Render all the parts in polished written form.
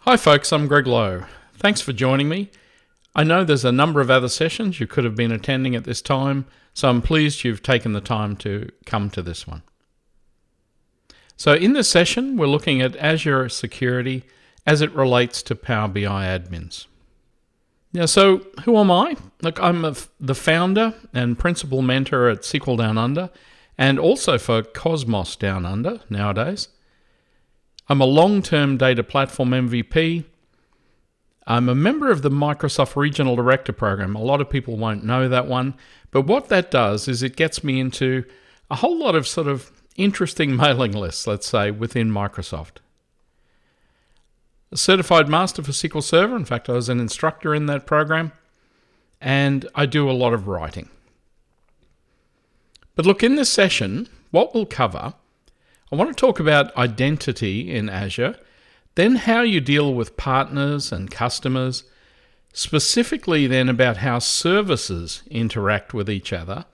Hi folks, I'm Greg Lowe. Thanks for joining me. I know there's a number of other sessions you could have been attending at this time, so I'm pleased you've taken the time to come to this one. So in this session, we're looking at Azure security as it relates to Power BI admins. Now, so who am I? Look, I'm the founder and principal mentor at SQL Down Under, and also for Cosmos Down Under nowadays. I'm a long-term data platform MVP. I'm a member of the Microsoft Regional Director Program. A lot of people won't know that one, but what that does is it gets me into a whole lot of sort of interesting mailing lists, let's say, within Microsoft. A certified master for SQL Server. In fact, I was an instructor in that program, and I do a lot of writing. But look, in this session, what we'll cover, I want to talk about identity in Azure, then how you deal with partners and customers, specifically then about how services interact with each other,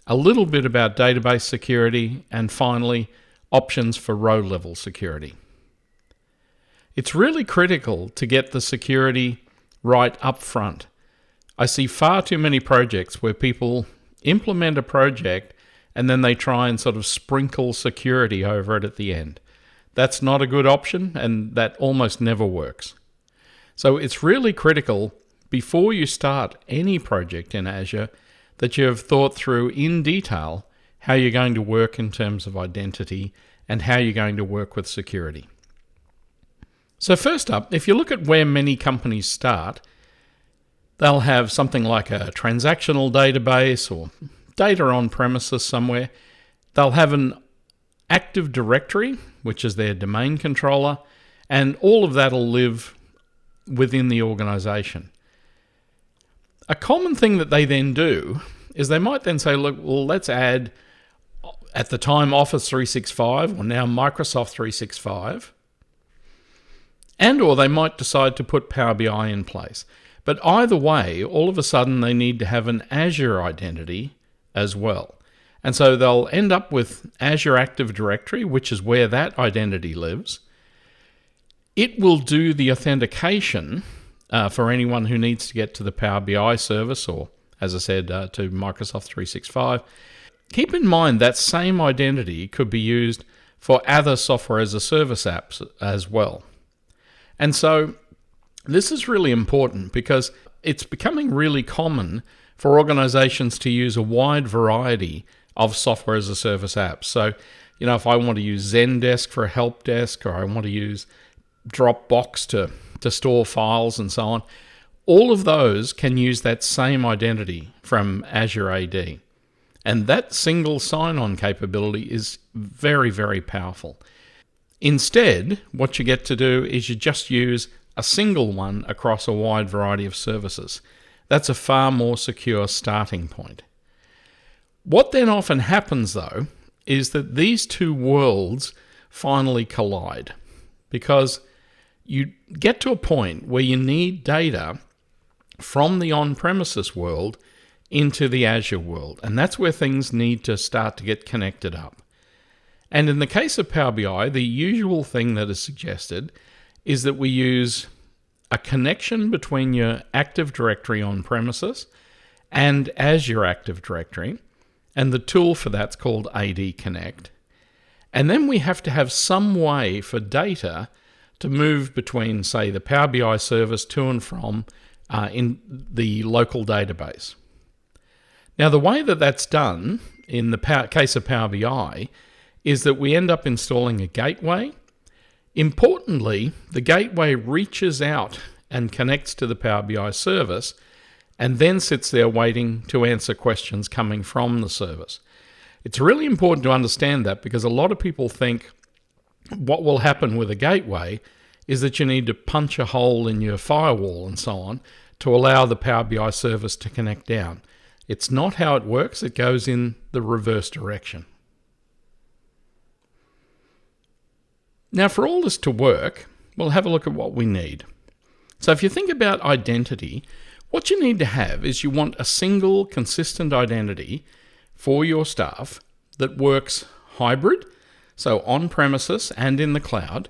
a little bit about database security, and finally, options for row-level security. It's really critical to get the security right up front. I see far too many projects where people implement a project and then they try and sort of sprinkle security over it at the end. That's not a good option, and that almost never works. So it's really critical before you start any project in Azure that you have thought through in detail how you're going to work in terms of identity and how you're going to work with security. So first up, if you look at where many companies start, they'll have something like a transactional database or data on premises somewhere. They'll have an Active Directory, which is their domain controller, and all of that will live within the organization. A common thing that they then do is they might then say, look, well, let's add, at the time, Office 365, or now Microsoft 365, and or they might decide to put Power BI in place. But either way, all of a sudden they need to have an Azure identity as well. And so they'll end up with Azure Active Directory, which is where that identity lives. It will do the authentication for anyone who needs to get to the Power BI service or, as I said, to Microsoft 365. Keep in mind that same identity could be used for other software as a service apps as well. And so this is really important because it's becoming really common for organizations to use a wide variety of software as a service apps. So, if I want to use Zendesk for a help desk, or I want to use Dropbox to store files and so on, all of those can use that same identity from Azure AD. And that single sign-on capability is very, very powerful. Instead, what you get to do is you just use a single one across a wide variety of services. That's a far more secure starting point. What then often happens, though, is that these two worlds finally collide because you get to a point where you need data from the on-premises world into the Azure world, and that's where things need to start to get connected up. And in the case of Power BI, the usual thing that is suggested is that we use a connection between your Active Directory on premises and Azure Active Directory, and the tool for that's called AD Connect. And then we have to have some way for data to move between, say, the Power BI service to and from in the local database. Now, the way that that's done in the case of Power BI is that we end up installing a gateway. Importantly, the gateway reaches out and connects to the Power BI service and then sits there waiting to answer questions coming from the service. It's really important to understand that because a lot of people think what will happen with a gateway is that you need to punch a hole in your firewall and so on to allow the Power BI service to connect down. It's not how it works. It goes in the reverse direction. Now, for all this to work, we'll have a look at what we need. So if you think about identity, what you need to have is you want a single consistent identity for your staff that works hybrid, so on premises and in the cloud,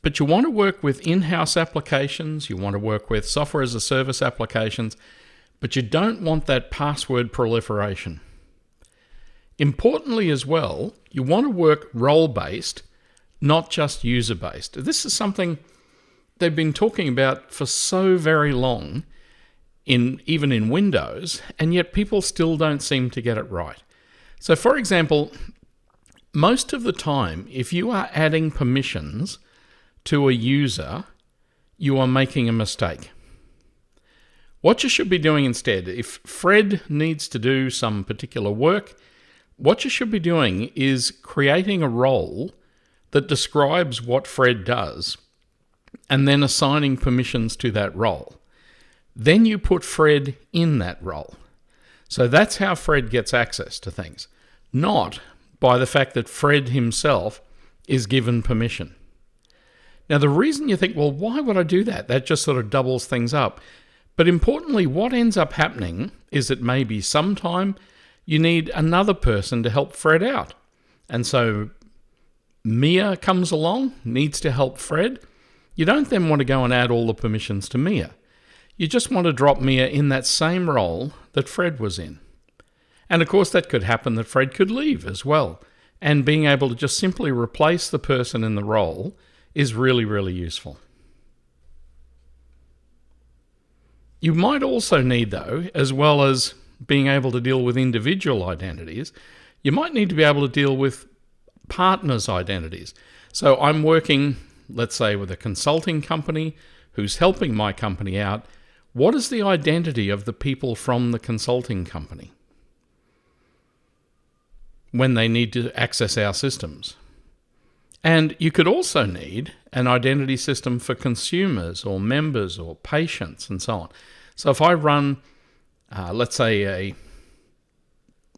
But you want to work with in-house applications, you want to work with software as a service applications, but you don't want that password proliferation. Importantly as well, you want to work role-based, not just user-based. This is something they've been talking about for so very long, even in Windows, and yet people still don't seem to get it right. So for example, most of the time, if you are adding permissions to a user, you are making a mistake. What you should be doing instead, if Fred needs to do some particular work, what you should be doing is creating a role that describes what Fred does and then assigning permissions to that role. Then you put Fred in that role. So that's how Fred gets access to things, not by the fact that Fred himself is given permission. Now, the reason you think, well, why would I do that? That just sort of doubles things up. But importantly, what ends up happening is that maybe sometime you need another person to help Fred out. And so Mia comes along, needs to help Fred. You don't then want to go and add all the permissions to Mia. You just want to drop Mia in that same role that Fred was in. And of course, that could happen that Fred could leave as well. And being able to just simply replace the person in the role is really, really useful. You might also need, though, as well as being able to deal with individual identities, you might need to be able to deal with partners' identities. So I'm working, let's say, with a consulting company who's helping my company out. What is the identity of the people from the consulting company when they need to access our systems? And you could also need an identity system for consumers or members or patients and so on. So if I run, let's say,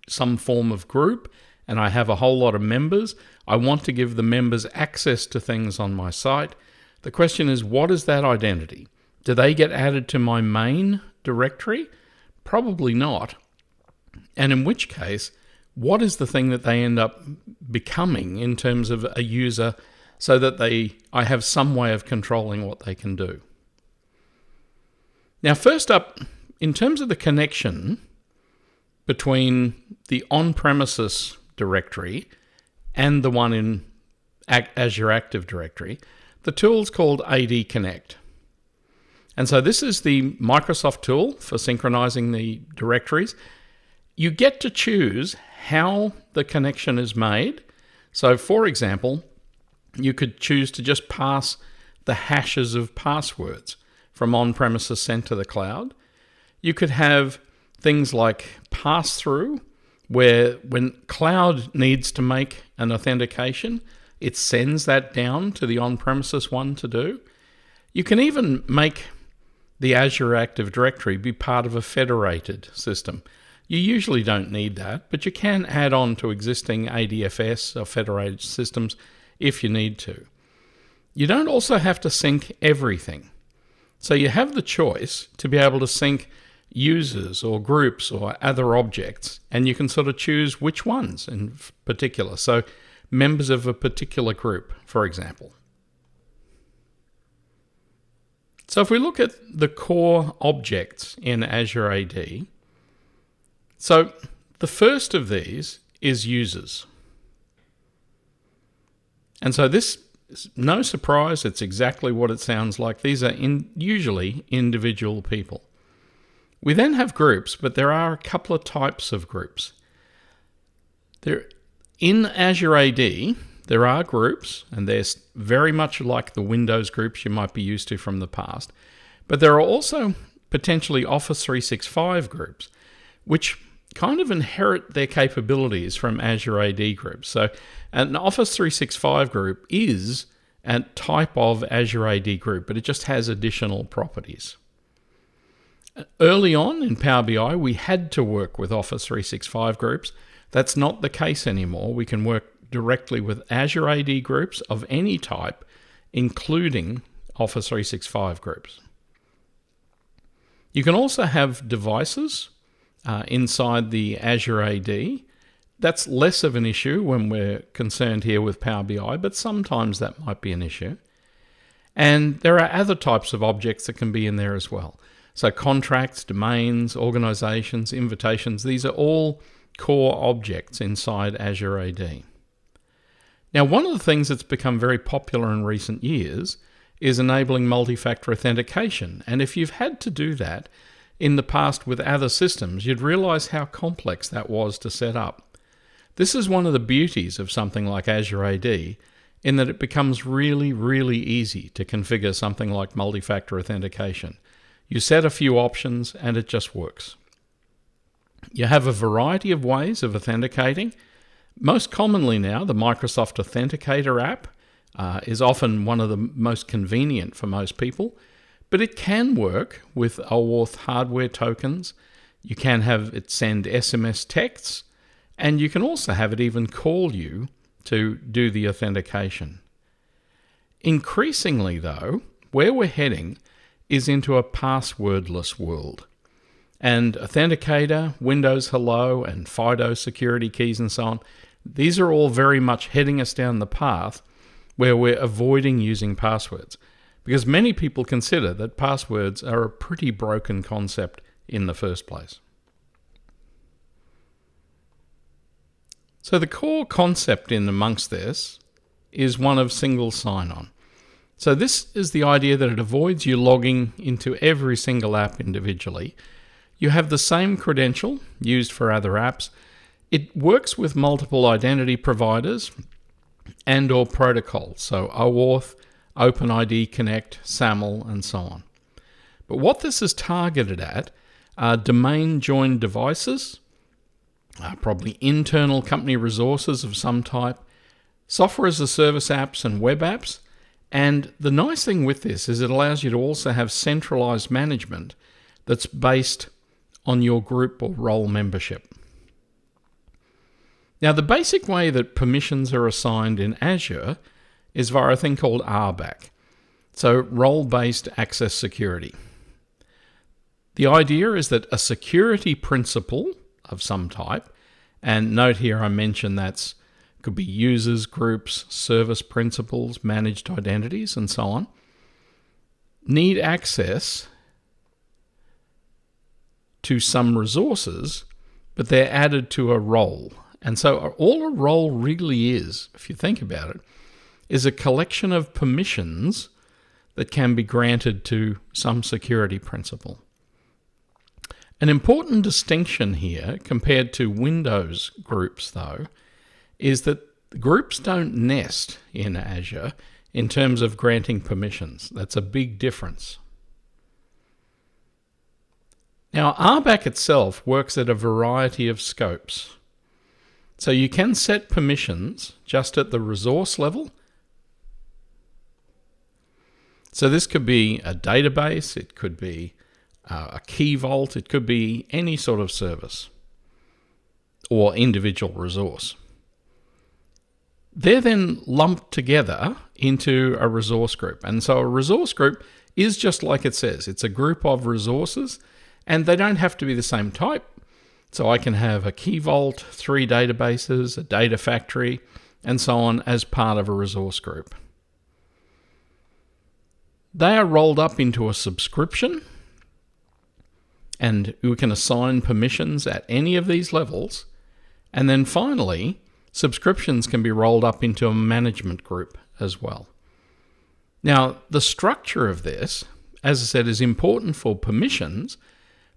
some form of group and I have a whole lot of members, I want to give the members access to things on my site. The question is, what is that identity? Do they get added to my main directory? Probably not. And in which case, what is the thing that they end up becoming in terms of a user so that I have some way of controlling what they can do? Now, first up, in terms of the connection between the on-premises directory and the one in Azure Active Directory, the tool's called AD Connect. And so this is the Microsoft tool for synchronizing the directories. You get to choose how the connection is made. So for example, you could choose to just pass the hashes of passwords from on-premises sent to the cloud. You could have things like pass-through, where when cloud needs to make an authentication, it sends that down to the on-premises one to do. You can even make the Azure Active Directory be part of a federated system. You usually don't need that, but you can add on to existing ADFS or federated systems if you need to. You don't also have to sync everything. So you have the choice to be able to sync users or groups or other objects, and you can sort of choose which ones in particular. So members of a particular group, for example. So if we look at the core objects in Azure AD, so the first of these is users. And so this is no surprise, it's exactly what it sounds like. These are usually individual people. We then have groups, but there are a couple of types of groups. In Azure AD, there are groups, and they're very much like the Windows groups you might be used to from the past. But there are also potentially Office 365 groups, which kind of inherit their capabilities from Azure AD groups. So an Office 365 group is a type of Azure AD group, but it just has additional properties. Early on in Power BI, we had to work with Office 365 groups. That's not the case anymore. We can work directly with Azure AD groups of any type, including Office 365 groups. You can also have devices inside the Azure AD. That's less of an issue when we're concerned here with Power BI, but sometimes that might be an issue. And there are other types of objects that can be in there as well. So contracts, domains, organizations, invitations, these are all core objects inside Azure AD. Now, one of the things that's become very popular in recent years is enabling multi-factor authentication. And if you've had to do that in the past with other systems, you'd realize how complex that was to set up. This is one of the beauties of something like Azure AD, in that it becomes really, really easy to configure something like multi-factor authentication. You set a few options and it just works. You have a variety of ways of authenticating. Most commonly now, the Microsoft Authenticator app is often one of the most convenient for most people, but it can work with OAuth hardware tokens. You can have it send SMS texts, and you can also have it even call you to do the authentication. Increasingly, though, where we're heading is into a passwordless world. And Authenticator, Windows Hello, and FIDO security keys and so on, these are all very much heading us down the path where we're avoiding using passwords, because many people consider that passwords are a pretty broken concept in the first place. So the core concept in amongst this is one of single sign-on. So this is the idea that it avoids you logging into every single app individually. You have the same credential used for other apps. It works with multiple identity providers and or protocols, so OAuth, OpenID Connect, SAML, and so on. But what this is targeted at are domain-joined devices, probably internal company resources of some type, software as a service apps and web apps. And the nice thing with this is it allows you to also have centralized management that's based on your group or role membership. Now, the basic way that permissions are assigned in Azure is via a thing called RBAC, so role-based access security. The idea is that a security principal of some type, and note here I mentioned could be users, groups, service principals, managed identities, and so on, need access to some resources, but they're added to a role. And so all a role really is, if you think about it, is a collection of permissions that can be granted to some security principal. An important distinction here compared to Windows groups, though, is that groups don't nest in Azure in terms of granting permissions. That's a big difference. Now, RBAC itself works at a variety of scopes. So you can set permissions just at the resource level. So this could be a database, it could be a key vault, it could be any sort of service or individual resource. They're then lumped together into a resource group. And so a resource group is just like it says. It's a group of resources, and they don't have to be the same type. So I can have a key vault, 3 databases, a data factory, and so on as part of a resource group. They are rolled up into a subscription, and we can assign permissions at any of these levels. And then finally, subscriptions can be rolled up into a management group as well. Now, the structure of this, as I said, is important for permissions,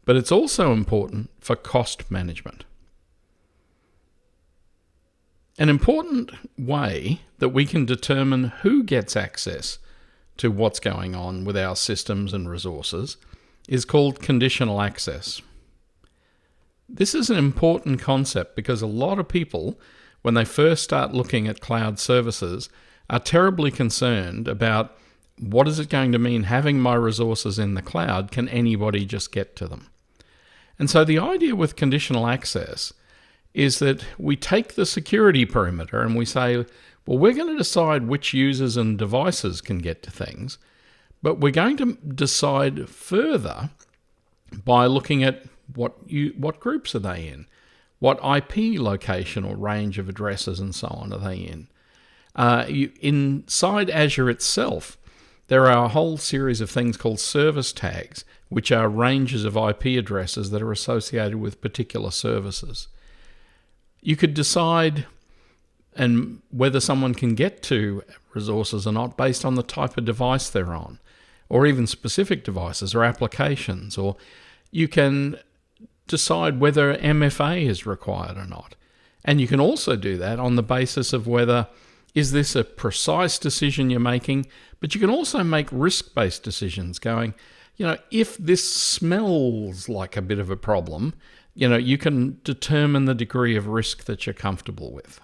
but it's also important for cost management. An important way that we can determine who gets access to what's going on with our systems and resources is called conditional access. This is an important concept because a lot of people, when they first start looking at cloud services, are terribly concerned about what is it going to mean having my resources in the cloud? Can anybody just get to them? And so the idea with conditional access is that we take the security perimeter and we say, well, we're going to decide which users and devices can get to things, but we're going to decide further by looking at what groups are they in, what IP location or range of addresses and so on are they in. Inside Azure itself, there are a whole series of things called service tags, which are ranges of IP addresses that are associated with particular services. You could decide and whether someone can get to resources or not based on the type of device they're on, or even specific devices or applications, or you can decide whether MFA is required or not. And you can also do that on the basis of whether is this a precise decision you're making, but you can also make risk-based decisions going, if this smells like a bit of a problem, you can determine the degree of risk that you're comfortable with.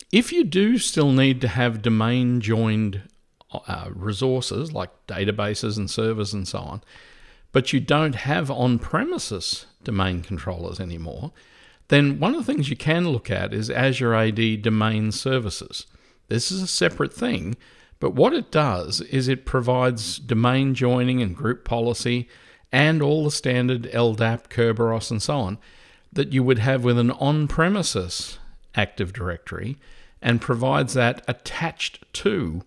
If you do still need to have domain-joined resources like databases and servers and so on, but you don't have on-premises domain controllers anymore, then one of the things you can look at is Azure AD Domain Services. This is a separate thing, but what it does is it provides domain joining and group policy and all the standard LDAP, Kerberos, and so on that you would have with an on-premises Active Directory, and provides that attached to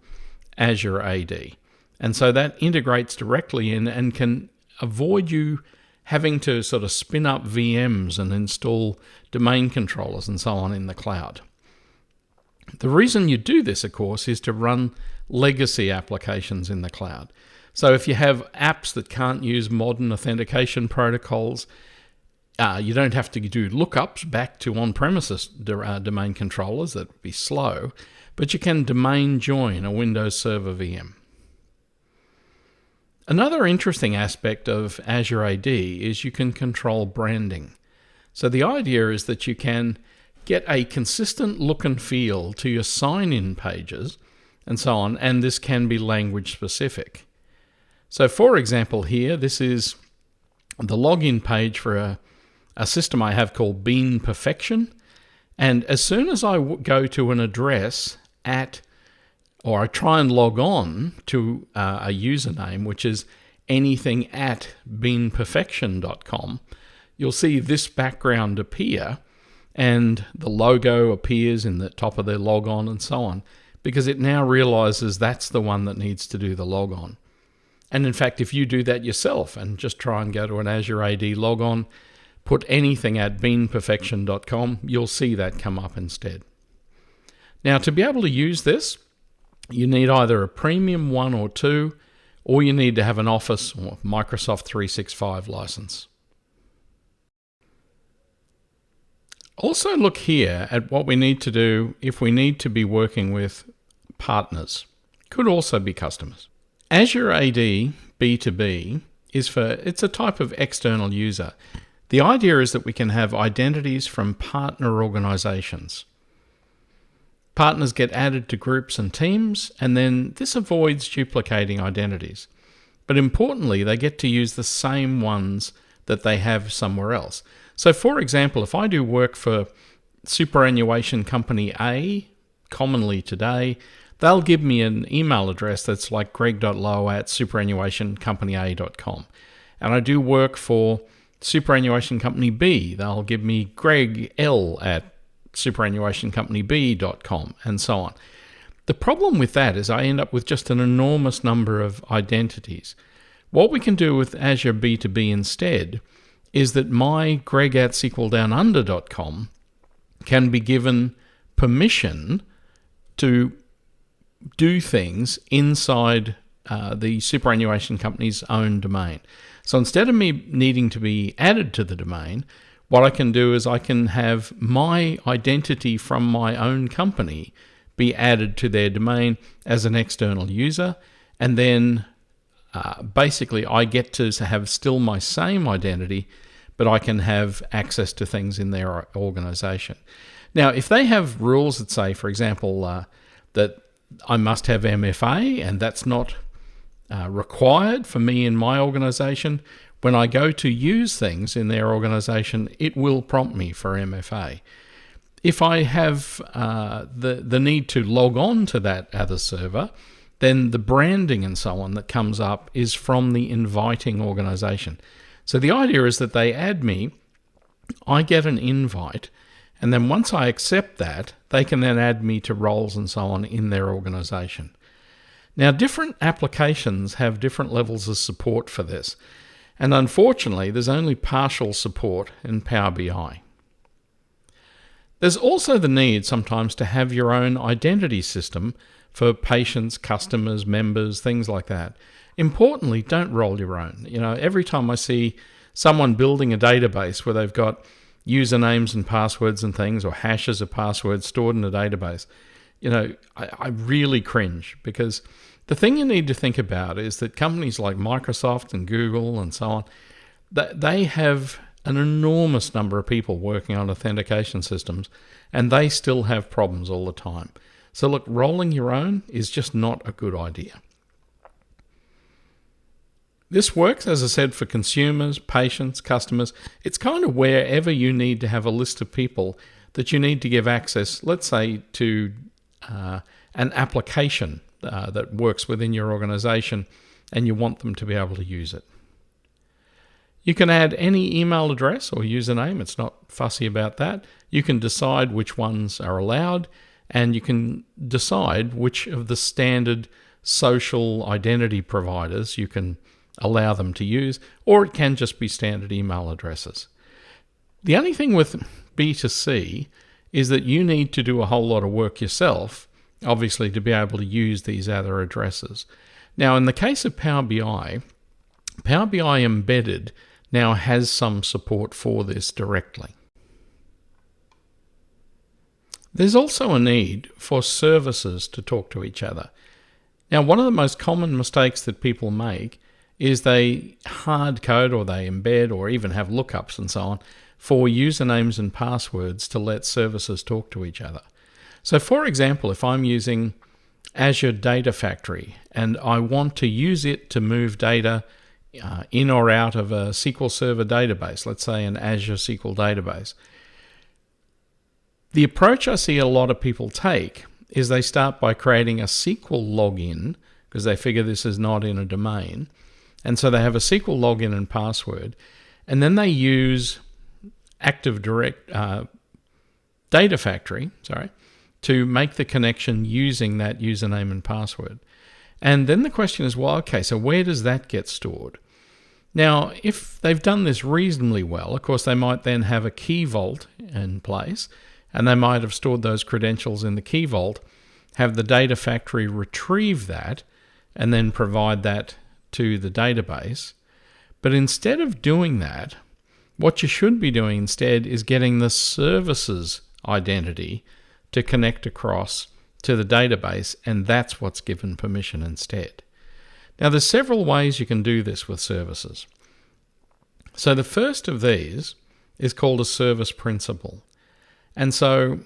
Azure AD. And so that integrates directly in and can avoid you having to sort of spin up VMs and install domain controllers and so on in the cloud. The reason you do this, of course, is to run legacy applications in the cloud. So if you have apps that can't use modern authentication protocols, you don't have to do lookups back to on-premises domain controllers. That would be slow, but you can domain join a Windows Server VM. Another interesting aspect of Azure AD is you can control branding. So the idea is that you can get a consistent look and feel to your sign-in pages and so on, and this can be language specific. So for example here, this is the login page for a system I have called Bean Perfection, and as soon as I go to an address or I try and log on to a username, which is anything at beanperfection.com, you'll see this background appear and the logo appears in the top of their logon and so on, because it now realizes that's the one that needs to do the logon. And in fact, if you do that yourself and just try and go to an Azure AD logon, put anything at beanperfection.com, you'll see that come up instead. Now, to be able to use this, you need either a premium 1 or 2, or you need to have an Office or Microsoft 365 license. Also look here at what we need to do if we need to be working with partners. Could also be customers. Azure AD B2B it's a type of external user. The idea is that we can have identities from partner organizations. Partners get added to groups and teams, and then this avoids duplicating identities. But importantly, they get to use the same ones that they have somewhere else. So for example, if I do work for superannuation company A, commonly today, they'll give me an email address that's like greg.lowe@superannuationcompanya.com. And I do work for superannuation company B, they'll give me greg.l@superannuationcompanyb.com, and so on. The problem with that is I end up with just an enormous number of identities. What we can do with Azure B2B instead is that my greg@sqldownunder.com can be given permission to do things inside the superannuation company's own domain. So instead of me needing to be added to the domain, what I can do is I can have my identity from my own company be added to their domain as an external user, and then basically I get to have still my same identity, but I can have access to things in their organization. Now, if they have rules that say, for example, that I must have MFA, and that's not required for me in my organization, when I go to use things in their organization, it will prompt me for MFA. If I have the need to log on to that other server, then the branding and so on that comes up is from the inviting organization. So the idea is that they add me, I get an invite, And then once I accept that, they can then add me to roles and so on in their organization. Now, different applications have different levels of support for this. And unfortunately, there's only partial support in Power BI. There's also the need sometimes to have your own identity system for patients, customers, members, things like that. Importantly, don't roll your own. Every time I see someone building a database where they've got usernames and passwords and things, or hashes of passwords stored in a database, I really cringe, because the thing you need to think about is that companies like Microsoft and Google and so on, they have an enormous number of people working on authentication systems, and they still have problems all the time. So look, rolling your own is just not a good idea. This works, as I said, for consumers, patients, customers. It's kind of wherever you need to have a list of people that you need to give access, let's say, to an application that works within your organization, and you want them to be able to use it. You can add any email address or username. It's not fussy about that. You can decide which ones are allowed, and you can decide which of the standard social identity providers you can allow them to use, or it can just be standard email addresses. The only thing with B2C is that you need to do a whole lot of work yourself, obviously, to be able to use these other addresses. Now, in the case of Power BI Embedded now has some support for this directly. There's also a need for services to talk to each other. Now, one of the most common mistakes that people make is they hard code, or they embed, or even have lookups and so on for usernames and passwords to let services talk to each other. So for example, if I'm using Azure Data Factory and I want to use it to move data in or out of a SQL Server database, let's say an Azure SQL database, the approach I see a lot of people take is they start by creating a SQL login, because they figure this is not in a domain. And so they have a SQL login and password, and then they use Data Factory, to make the connection using that username and password. And then the question is, well, okay, so where does that get stored? Now, if they've done this reasonably well, of course, they might then have a key vault in place, and they might have stored those credentials in the key vault, have the Data Factory retrieve that, and then provide that to the database. But instead of doing that, what you should be doing instead is getting the services identity to connect across to the database, and that's what's given permission instead. Now, there's several ways you can do this with services. So the first of these is called a service principal. And so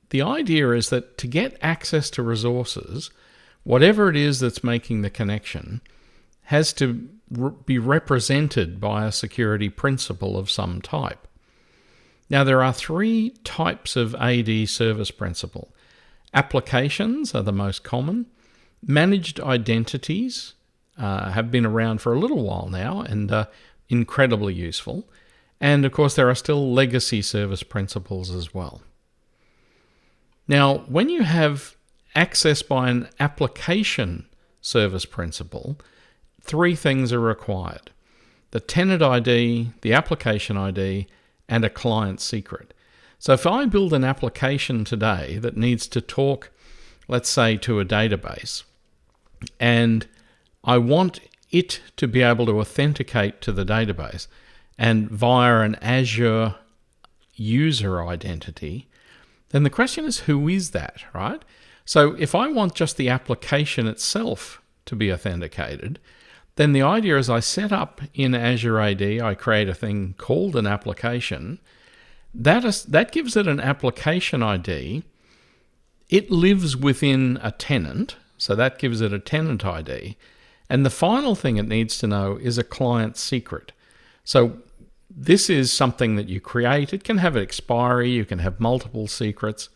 the idea is that to get access to resources, whatever it is that's making the connection has to be represented by a security principal of some type. Now, there are three types of AD service principal. Applications are the most common. Managed identities have been around for a little while now and incredibly useful. And of course, there are still legacy service principals as well. Now, when you have access by an application service principal, three things are required: the tenant ID, the application ID, and a client secret. So if I build an application today that needs to talk, let's say, to a database, and I want it to be able to authenticate to the database and via an Azure user identity, then the question is, who is that, right? So if I want just the application itself to be authenticated, then the idea is I set up in Azure AD, I create a thing called an application. That gives it an application ID. It lives within a tenant, so that gives it a tenant ID. And the final thing it needs to know is a client secret. So this is something that you create. It can have an expiry, you can have multiple secrets.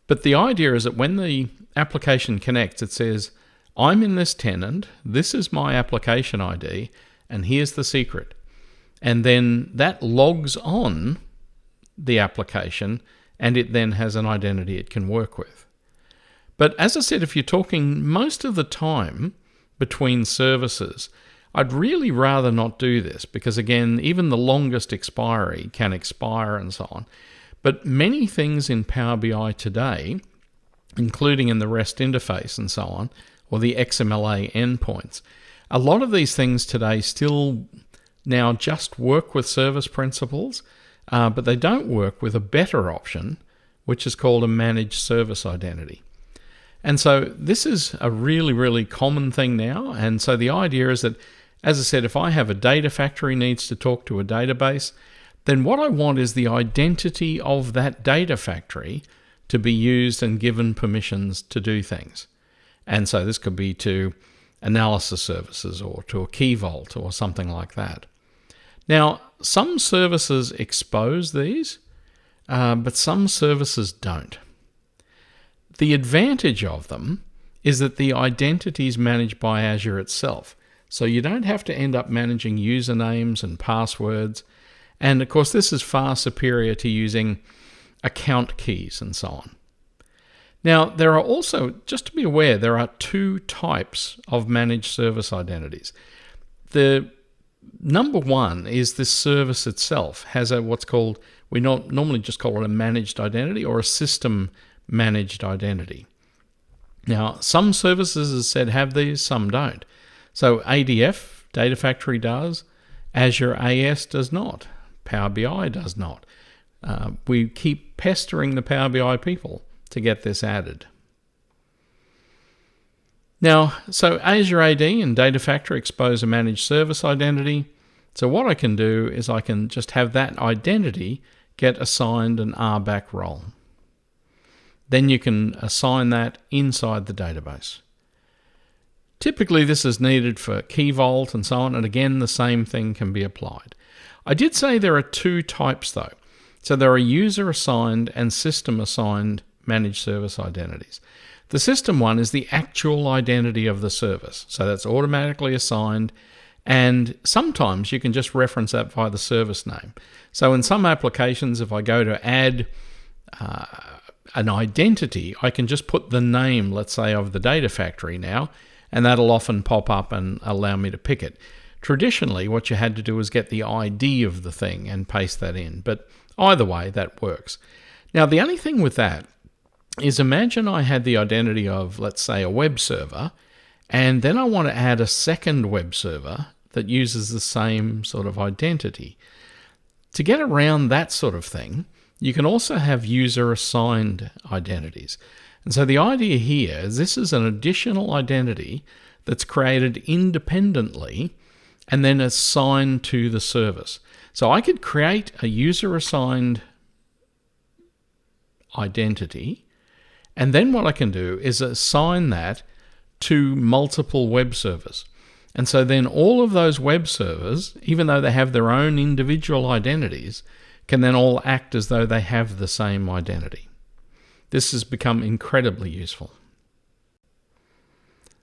But the idea is that when the application connects, it says, I'm in this tenant, this is my application ID, and here's the secret. And then that logs on the application and it then has an identity it can work with. But as I said, if you're talking most of the time between services, I'd really rather not do this because, again, even the longest expiry can expire and so on. But many things in Power BI today, including in the REST interface and so on, or the XMLA endpoints, a lot of these things today still now just work with service principals, but they don't work with a better option, which is called a managed service identity. And so this is a really, really common thing now. And so the idea is that, as I said, if I have a data factory needs to talk to a database, then what I want is the identity of that data factory to be used and given permissions to do things. And so this could be to analysis services or to a key vault or something like that. Now, some services expose these, but some services don't. The advantage of them is that the identity is managed by Azure itself. So you don't have to end up managing usernames and passwords. And of course, this is far superior to using account keys and so on. Now, there are also, just to be aware, there are two types of managed service identities. The number one is this service itself has what's called, we normally just call it a managed identity or a system managed identity. Now, some services, as I said, have these, some don't. So ADF, Data Factory does, Azure AS does not, Power BI does not. We keep pestering the Power BI people to get this added. Now, so Azure AD and Data Factory expose a managed service identity. So what I can do is I can just have that identity get assigned an RBAC role. Then you can assign that inside the database. Typically, this is needed for Key Vault and so on, and again, the same thing can be applied. I did say there are two types, though. So there are user-assigned and system-assigned managed service identities. The system one is the actual identity of the service, so that's automatically assigned, and sometimes you can just reference that via the service name. So in some applications, if I go to add an identity, I can just put the name, let's say, of the data factory now, and that'll often pop up and allow me to pick it. Traditionally, what you had to do was get the ID of the thing and paste that in, but either way, that works. Now, the only thing with that is imagine I had the identity of, let's say, a web server, and then I want to add a second web server that uses the same sort of identity. To get around that sort of thing, you can also have user-assigned identities. And so the idea here is this is an additional identity that's created independently and then assigned to the service. So I could create a user-assigned identity, and then what I can do is assign that to multiple web servers. And so then all of those web servers, even though they have their own individual identities, can then all act as though they have the same identity. This has become incredibly useful.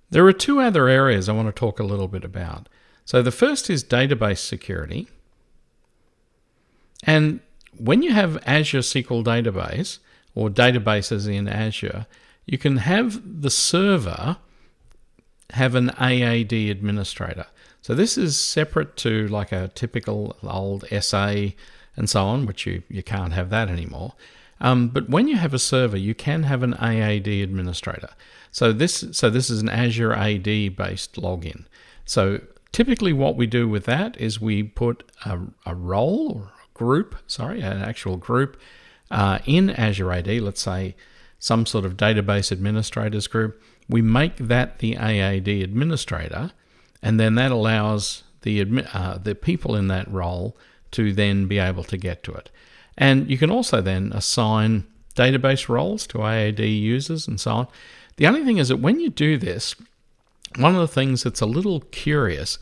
There are two other areas I want to talk a little bit about. So the first is database security. And when you have Azure SQL Database, or databases in Azure, you can have the server have an AAD administrator. So this is separate to like a typical old SA and so on, which you can't have that anymore. But when you have a server, you can have an AAD administrator. So this is an Azure AD based login. So typically what we do with that is we put a role or a group, an actual group in Azure AD, let's say some sort of database administrators group. We make that the AAD administrator, and then that allows the people in that role to then be able to get to it. And you can also then assign database roles to AAD users and so on. The only thing is that when you do this, one of the things that's a little curious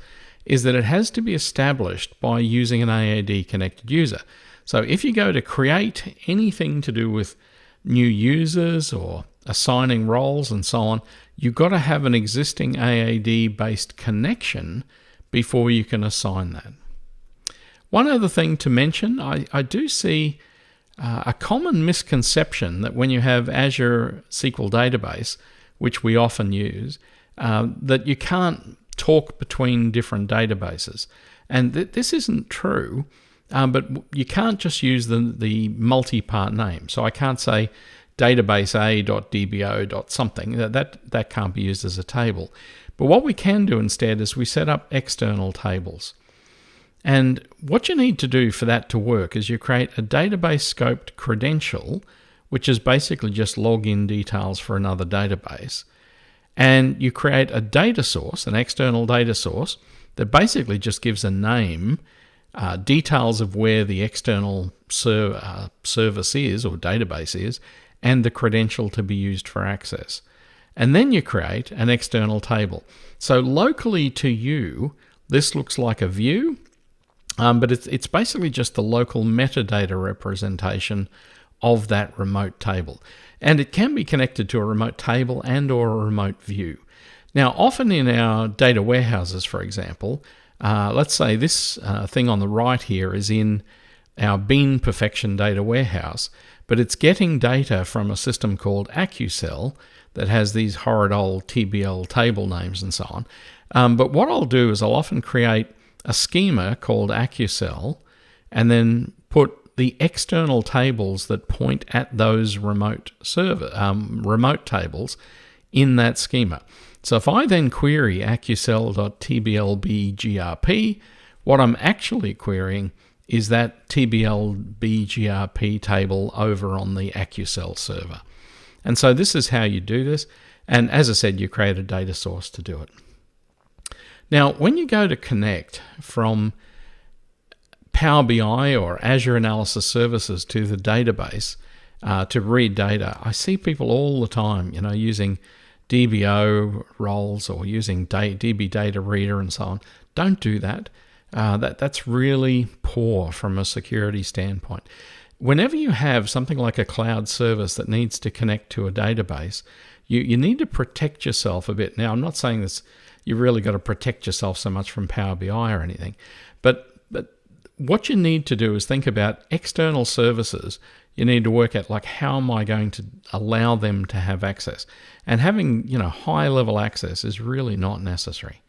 is that it has to be established by using an AAD connected user. So if you go to create anything to do with new users or assigning roles and so on, you've got to have an existing AAD-based connection before you can assign that. One other thing to mention, I do see a common misconception that when you have Azure SQL database, which we often use, that you can't talk between different databases. And this isn't true, but you can't just use the multi-part name. So I can't say database a.dbo.something. That can't be used as a table. But what we can do instead is we set up external tables. And what you need to do for that to work is you create a database scoped credential, which is basically just login details for another database. And you create a data source, an external data source, that basically just gives a name, details of where the external service is or database is, and the credential to be used for access. And then you create an external table. So locally to you, this looks like a view, but it's basically just the local metadata representation of that remote table. And it can be connected to a remote table and or a remote view. Now, often in our data warehouses, for example, let's say this thing on the right here is in our Bean Perfection data warehouse, but it's getting data from a system called AccuCell that has these horrid old TBL table names and so on. But what I'll do is I'll often create a schema called AccuCell and then put the external tables that point at those remote tables in that schema. So if I then query AccuCell.tblbgrp, what I'm actually querying is that tblbgrp table over on the AccuCell server. And so this is how you do this. And as I said, you create a data source to do it. Now, when you go to connect from Power BI or Azure Analysis Services to the database to read data, I see people all the time, using DBO roles or using DB Data Reader and so on. Don't do that. That's really poor from a security standpoint. Whenever you have something like a cloud service that needs to connect to a database, you need to protect yourself a bit. Now, I'm not saying this, you've really got to protect yourself so much from Power BI or anything, but what you need to do is think about external services. You need to work at how am I going to allow them to have access? And having high level access is really not necessary.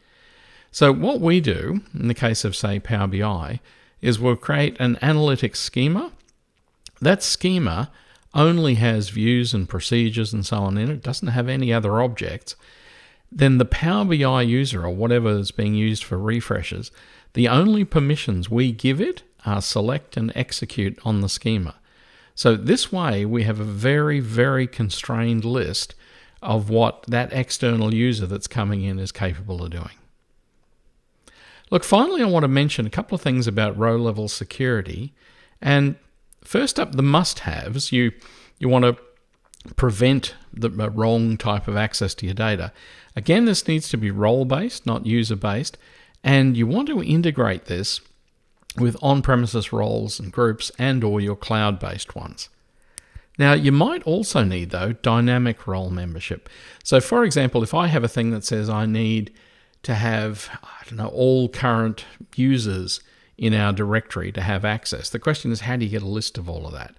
So what we do in the case of, say, Power BI is we'll create an analytics schema. That schema only has views and procedures and so on in it. It doesn't have any other objects. Then the Power BI user, or whatever is being used for refreshes, the only permissions we give it are select and execute on the schema. So this way we have a very, very constrained list of what that external user that's coming in is capable of doing. Look, finally, I want to mention a couple of things about row-level security. And first up, the must-haves. You want to prevent the wrong type of access to your data. Again, this needs to be role-based, not user-based. And you want to integrate this with on-premises roles and groups and or your cloud-based ones. Now, you might also need, though, dynamic role membership. So, for example, if I have a thing that says I need to have, all current users in our directory to have access, the question is, how do you get a list of all of that?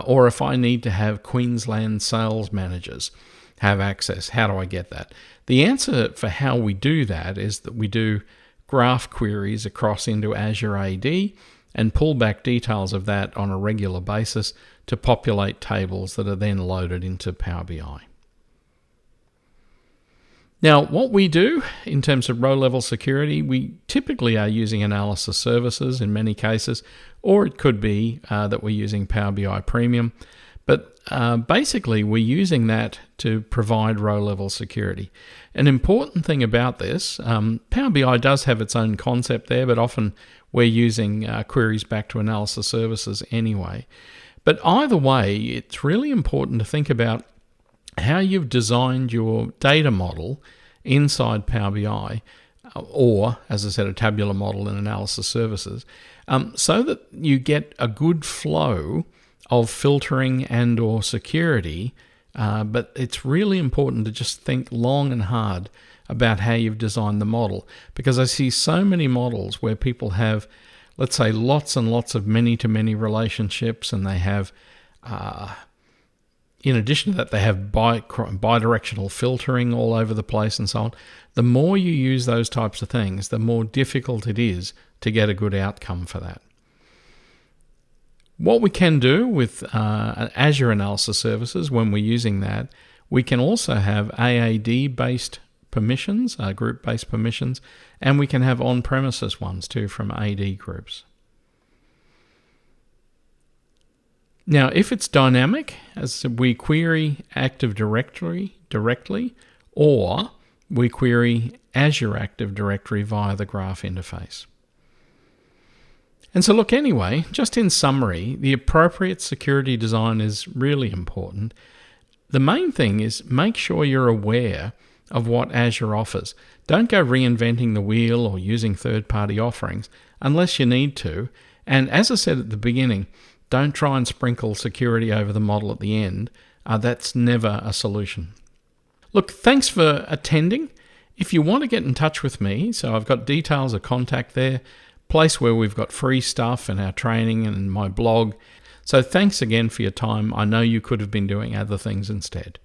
Or if I need to have Queensland sales managers have access, how do I get that? The answer for how we do that is that we do graph queries across into Azure AD and pull back details of that on a regular basis to populate tables that are then loaded into Power BI. Now, what we do in terms of row-level security, we typically are using analysis services in many cases, or it could be that we're using Power BI Premium. But basically, we're using that to provide row-level security. An important thing about this, Power BI does have its own concept there, but often we're using queries back to analysis services anyway. But either way, it's really important to think about how you've designed your data model inside Power BI, or, as I said, a tabular model in analysis services, so that you get a good flow of filtering and or security, but it's really important to just think long and hard about how you've designed the model, because I see so many models where people have let's say, lots and lots of many-to-many relationships, and they have, in addition to that, they have bidirectional filtering all over the place and so on. The more you use those types of things, the more difficult it is to get a good outcome for that. What we can do with Azure Analysis Services when we're using that, we can also have AAD-based permissions, group-based permissions, and we can have on-premises ones too from AD groups. Now, if it's dynamic, as we query Active Directory directly, or we query Azure Active Directory via the graph interface. And so look, anyway, just in summary, the appropriate security design is really important. The main thing is make sure you're aware of what Azure offers. Don't go reinventing the wheel or using third-party offerings unless you need to. And as I said at the beginning, don't try and sprinkle security over the model at the end. That's never a solution. Look, thanks for attending. If you want to get in touch with me, so I've got details of contact there, place where we've got free stuff and our training and my blog. So thanks again for your time. I know you could have been doing other things instead.